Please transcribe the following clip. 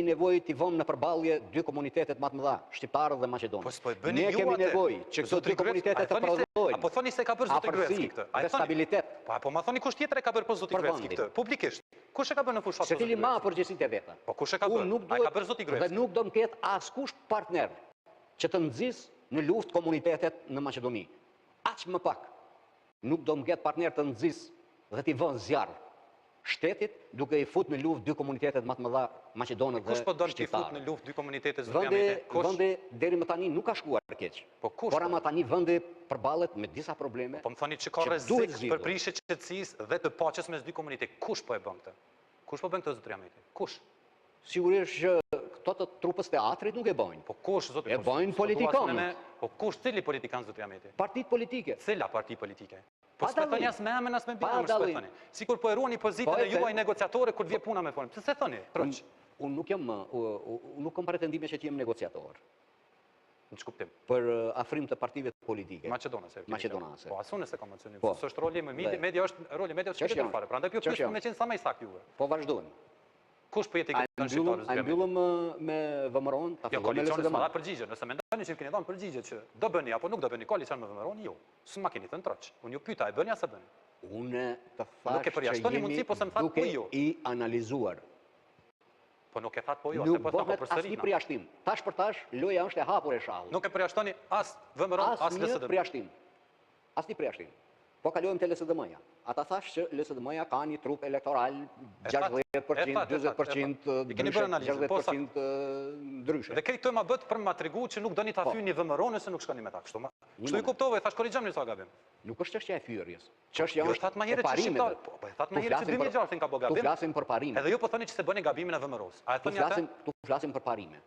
nevojë t'i vëmë në përballje dy komunitetet më të mëdha, shqiptarët dhe maqedonët. Ne kemi nevojë që këto dy komunitete të prodhojnë. Apo thoni se ka bërë zoti Gruevski këtë? Dhe stabilitet. Po ma thoni kush tjetër e ka bërë për zoti Gruevski këtë? Publikisht. Kush e ka bërë në fushat? Se cili ma përgjegjësitë e veta. Po kush e ka bërë? Ai ka bërë zoti Gruevski. Dhe nuk do të ketë askush partner që të nxjisë në luftë komunitetet në Maqedoni. Aq më pak. Nuk do të ketë partner të nxjisë dhe t'i vënë zjarr shtetit duke i fut në luftë dy komunitetet më të mëdha maqedonët dhe kush po don t'i fut në luftë dy komunitetet zotëramete? Vendi deri më tani nuk ka shkuar keq. Po kush? Por ama tani vendi përballet me disa probleme. Po më thoni që ka rrezik për prishje qetësisë dhe të paqes mes dy komuniteteve. Kush po e bën këtë? Kush po bën këtë zotëramete? Kush? Sigurisht që këto të trupës teatrit nuk e bëjnë. Po kush zoti? E bëjnë politikanët. Po kush cili politikan zotëramete? Partitë politike. Cila parti politike? Po s'po thoni as me emën as me bimën, s'po thoni. Sikur po e ruani pozitën e juaj negociatore kur vjen puna me fond. Pse thoni? Troç. Unë nuk kam pretendime që jem negociator. Në ç'kuptim? Për afrim të partive politike. Maqedonase. Po asune se kam mencionuar. Po s'është roli më media është roli media është çfarë fare. Prandaj pyet me qenë sa më i saktë juve. Po vazhdojmë. Kush po jeti këtë shqiptarës? A mbyllëm me VMRO-n? Jo, koalicioni s'ma dha përgjigje. Nëse mendoni që keni dhënë përgjigje që do bëni apo nuk do bëni koalicion me VMRO-n, jo. S'ma keni thënë troç. Unë ju pyeta, e bëni as e bëni? Unë të thash që jemi duke i analizuar. Po nuk e that po jo, se po thako përsëri. Asnjë përjashtim. Tash për tash loja është e hapur e shallur. Nuk e përjashtoni as VMRO-n as LSD. Asnjë përjashtim. Po kalojmë te LSDM-ja. Ata thash që LSDM-ja ka një trup elektoral 60%, 40%, 60% ndryshe. Dhe këtë ma bët për më tregu që nuk doni ta fyeni VMRO-n nëse nuk shkoni me ta kështu. Kështu i kuptova, thash korrigjojmë nëse gabim. Nuk është çështja e fyerjes. Çështja është e parimeve. Po e thatë më herët që 2006 ka bë gabim. Tu flasim për parime. Edhe ju po thoni që se bëni gabimin e VMRO-s. A e thoni ata? Tu flasim për parime.